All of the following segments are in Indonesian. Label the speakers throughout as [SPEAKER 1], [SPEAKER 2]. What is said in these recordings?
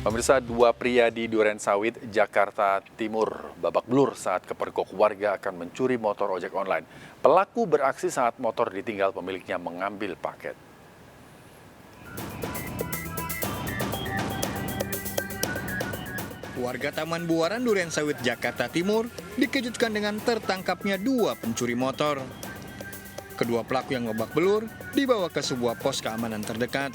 [SPEAKER 1] Pemirsa, dua pria di Durensawit, Jakarta Timur babak belur saat kepergok warga akan mencuri motor ojek online. Pelaku beraksi saat motor ditinggal pemiliknya mengambil paket.
[SPEAKER 2] Warga Taman Buaran Durensawit, Jakarta Timur dikejutkan dengan tertangkapnya dua pencuri motor. Kedua pelaku yang babak belur dibawa ke sebuah pos keamanan terdekat.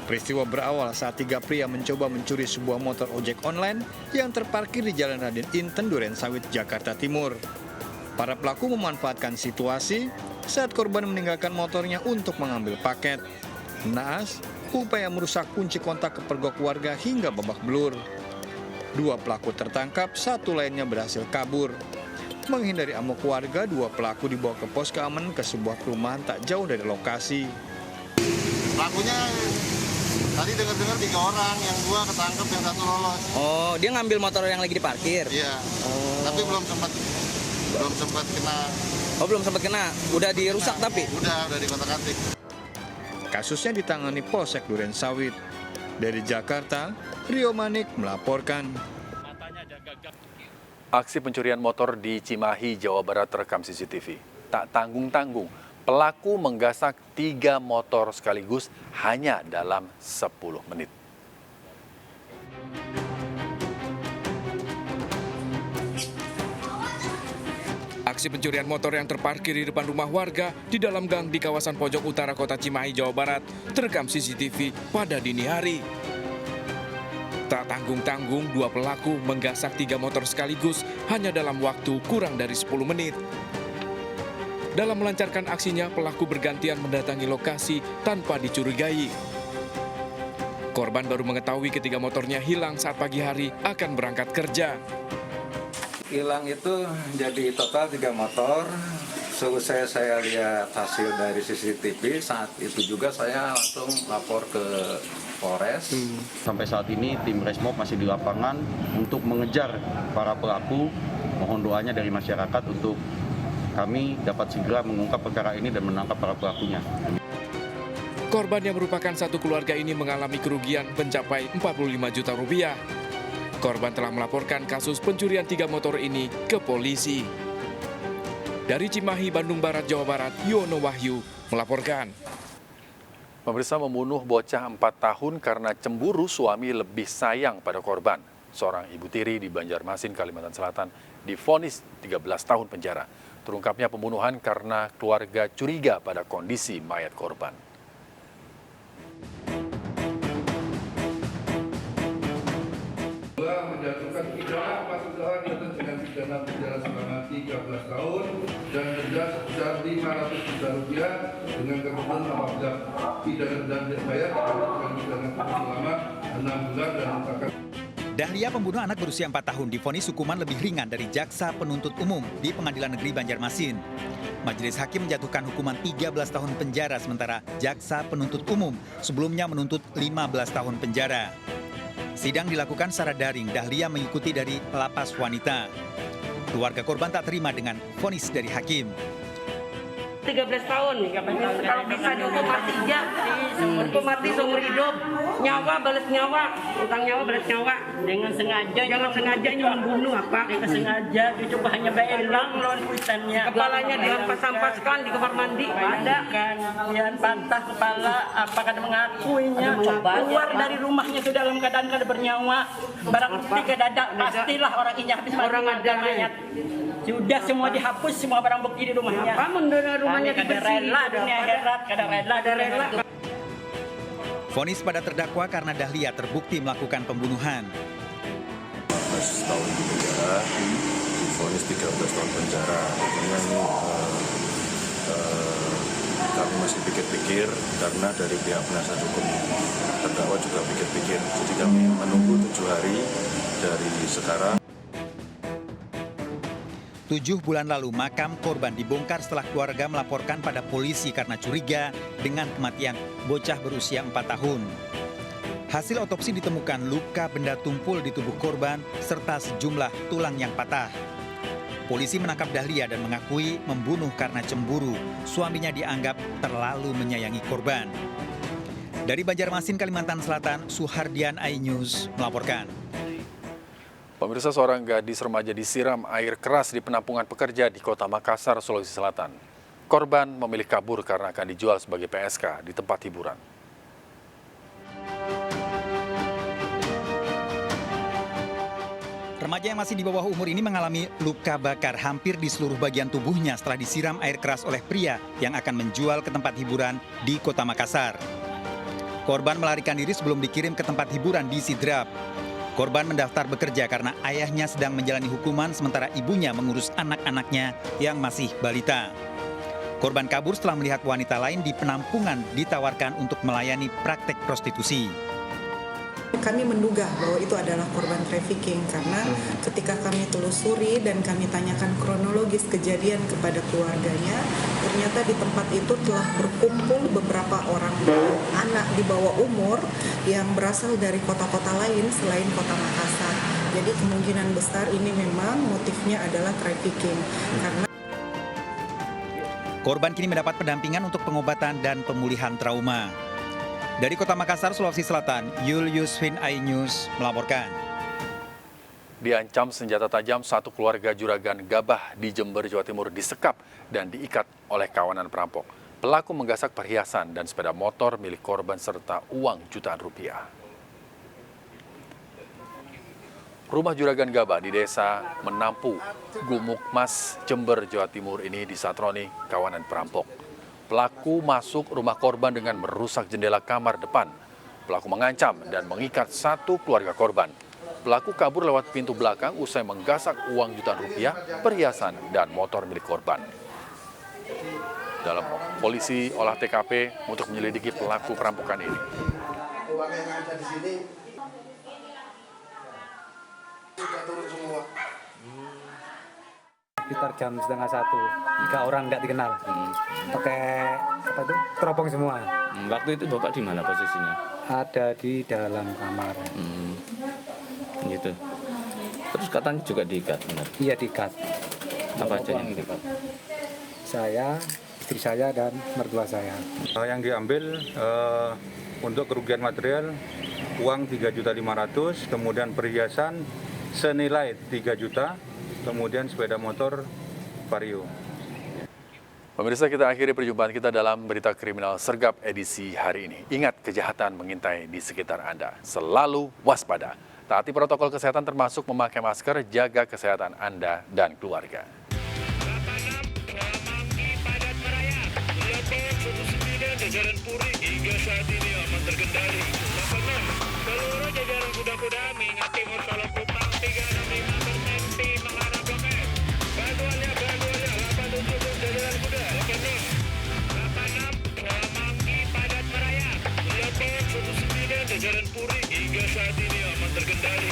[SPEAKER 2] Peristiwa berawal saat tiga pria mencoba mencuri sebuah motor ojek online yang terparkir di Jalan Raden Inten, Durensawit, Jakarta Timur. Para pelaku memanfaatkan situasi saat korban meninggalkan motornya untuk mengambil paket. Naas, upaya merusak kunci kontak kepergok warga hingga babak belur. Dua pelaku tertangkap, satu lainnya berhasil kabur. Menghindari amok warga, dua pelaku dibawa ke pos keamanan ke sebuah perumahan tak jauh dari lokasi.
[SPEAKER 3] Pelakunya tadi dengar-dengar 3 orang, yang 2 ketangkep, yang 1 lolos.
[SPEAKER 4] Oh, dia ngambil motor yang lagi diparkir?
[SPEAKER 3] Iya, tapi belum sempat kena.
[SPEAKER 4] Oh, belum sempat kena? Udah dirusak tapi?
[SPEAKER 3] Udah dikotak-atik.
[SPEAKER 2] Kasusnya ditangani Polsek Durensawit. Dari Jakarta, Rio Manik melaporkan.
[SPEAKER 1] Aksi pencurian motor di Cimahi, Jawa Barat terekam CCTV. Tak tanggung-tanggung, pelaku menggasak 3 motor sekaligus hanya dalam 10 menit.
[SPEAKER 5] Aksi pencurian motor yang terparkir di depan rumah warga di dalam gang di kawasan pojok utara kota Cimahi, Jawa Barat terekam CCTV pada dini hari. Tak tanggung-tanggung, dua pelaku menggasak 3 motor sekaligus hanya dalam waktu kurang dari 10 menit. Dalam melancarkan aksinya, pelaku bergantian mendatangi lokasi tanpa dicurigai. Korban baru mengetahui ketiga motornya hilang saat pagi hari akan berangkat kerja.
[SPEAKER 6] Hilang itu jadi total 3 motor. Selesai saya lihat hasil dari CCTV, saat itu juga saya langsung lapor ke Polres.
[SPEAKER 7] Sampai saat ini tim Resmob masih di lapangan untuk mengejar para pelaku. Mohon doanya dari masyarakat untuk kami dapat segera mengungkap perkara ini dan menangkap para pelakunya.
[SPEAKER 5] Korban yang merupakan satu keluarga ini mengalami kerugian mencapai 45 juta rupiah. Korban telah melaporkan kasus pencurian 3 motor ini ke polisi. Dari Cimahi, Bandung Barat, Jawa Barat, Yono Wahyu melaporkan.
[SPEAKER 1] Pemirsa, membunuh bocah 4 tahun karena cemburu suami lebih sayang pada korban. Seorang ibu tiri di Banjarmasin, Kalimantan Selatan divonis 13 tahun penjara. Terungkapnya pembunuhan karena keluarga curiga pada kondisi mayat korban.
[SPEAKER 8] Menjatuhkan pidana atas terdakwa di atas dengan pidana penjara selama 13 tahun dan denda sebesar 500 juta rupiah dengan ketentuan apabila pidana dan dibayar dengan pidana selama 6 bulan dan merupakan.
[SPEAKER 9] Dahlia, pembunuh anak berusia 4 tahun, divonis hukuman lebih ringan dari jaksa penuntut umum di Pengadilan Negeri Banjarmasin. Majelis hakim menjatuhkan hukuman 13 tahun penjara, sementara jaksa penuntut umum sebelumnya menuntut 15 tahun penjara. Sidang dilakukan secara daring. Dahlia mengikuti dari lapas wanita. Keluarga korban tak terima dengan vonis dari hakim.
[SPEAKER 10] 13 tahun, kalau bisa dihukum mati aja, hukum mati seumur hidup, nyawa balas nyawa, utang nyawa balas nyawa.
[SPEAKER 11] Dengan sengaja,
[SPEAKER 10] jangan sengaja membunuh apa?
[SPEAKER 11] Dengan sengaja, itu hanya belang lawan kuitannya.
[SPEAKER 10] Kepalanya diampas-ampaskan di kamar mandi, ada
[SPEAKER 11] kan, yang patah kepala, apakah mengakuinya, keluar dari rumahnya itu dalam keadaan kada bernyawa, barang bukti ke dada, pastilah orang ini habis mati,
[SPEAKER 10] orang ada
[SPEAKER 11] mayat. Sudah semua dihapus, semua barang bukti di rumahnya.
[SPEAKER 10] Apa rumahnya
[SPEAKER 11] kada rela dunia akhirat, kada rela.
[SPEAKER 9] Vonis pada terdakwa karena Dahlia terbukti melakukan pembunuhan.
[SPEAKER 12] 15 tahun di penjara, divonis 13 tahun penjara. Tentunya ini kami masih pikir-pikir karena dari pihak penasihat hukum terdakwa juga pikir-pikir. Jadi kami menunggu 7 hari dari sekarang.
[SPEAKER 9] 7 bulan lalu, makam korban dibongkar setelah keluarga melaporkan pada polisi karena curiga dengan kematian bocah berusia 4 tahun. Hasil otopsi ditemukan luka benda tumpul di tubuh korban serta sejumlah tulang yang patah. Polisi menangkap Dahlia dan mengakui membunuh karena cemburu. Suaminya dianggap terlalu menyayangi korban. Dari Banjarmasin, Kalimantan Selatan, Suhardian iNews melaporkan.
[SPEAKER 1] Pemirsa, seorang gadis remaja disiram air keras di penampungan pekerja di Kota Makassar, Sulawesi Selatan. Korban memilih kabur karena akan dijual sebagai PSK di tempat hiburan.
[SPEAKER 9] Remaja yang masih di bawah umur ini mengalami luka bakar hampir di seluruh bagian tubuhnya setelah disiram air keras oleh pria yang akan menjual ke tempat hiburan di Kota Makassar. Korban melarikan diri sebelum dikirim ke tempat hiburan di Sidrap. Korban mendaftar bekerja karena ayahnya sedang menjalani hukuman sementara ibunya mengurus anak-anaknya yang masih balita. Korban kabur setelah melihat wanita lain di penampungan ditawarkan untuk melayani praktek prostitusi.
[SPEAKER 13] Kami menduga bahwa itu adalah korban trafficking karena ketika kami telusuri dan kami tanyakan kronologis kejadian kepada keluarganya, ternyata di tempat itu telah berkumpul beberapa orang anak di bawah umur yang berasal dari kota-kota lain selain Kota Makassar. Jadi kemungkinan besar ini memang motifnya adalah trafficking. Karena
[SPEAKER 9] korban kini mendapat pendampingan untuk pengobatan dan pemulihan trauma. Dari Kota Makassar, Sulawesi Selatan, Yul Yusfin iNews melaporkan.
[SPEAKER 1] Diancam senjata tajam, satu keluarga juragan Gabah di Jember, Jawa Timur disekap dan diikat oleh kawanan perampok. Pelaku menggasak perhiasan dan sepeda motor milik korban serta uang jutaan rupiah. Rumah juragan Gabah di desa Menampu, Gumukmas, Jember, Jawa Timur ini disatroni kawanan perampok. Pelaku masuk rumah korban dengan merusak jendela kamar depan. Pelaku mengancam dan mengikat satu keluarga korban. Pelaku kabur lewat pintu belakang usai menggasak uang jutaan rupiah, perhiasan, dan motor milik korban. Dalam polisi olah TKP untuk menyelidiki pelaku perampokan ini.
[SPEAKER 3] Uang yang ada di sini sudah turun semua.
[SPEAKER 14] Sekitar jam 12:30, 3 orang nggak dikenal, pakai apa itu teropong semua.
[SPEAKER 15] Waktu itu Bapak di mana posisinya?
[SPEAKER 14] Ada di dalam kamar.
[SPEAKER 15] Gitu. Terus katanya juga diikat, benar?
[SPEAKER 14] Iya, diikat.
[SPEAKER 15] Apa aja yang diikat?
[SPEAKER 14] Saya, istri saya, dan mertua saya.
[SPEAKER 16] Yang diambil untuk kerugian material uang 3.500.000, kemudian perhiasan senilai 3 juta. Kemudian sepeda motor Vario.
[SPEAKER 1] Pemirsa, kita akhiri perjumpaan kita dalam Berita Kriminal Sergap edisi hari ini. Ingat, kejahatan mengintai di sekitar Anda. Selalu waspada. Taati protokol kesehatan termasuk memakai masker, jaga kesehatan Anda dan keluarga.
[SPEAKER 17] Jajaran Puri hingga saat ini aman terkendali. Seluruh jajaran kuda-kuda mengingat timur Solo Kupang 365% mengarah Blok M. Bantuannya 87 jajaran kuda. Rekening 86 Manggi Padat Meraya. Lepas 19 jajaran Puri hingga saat ini aman terkendali.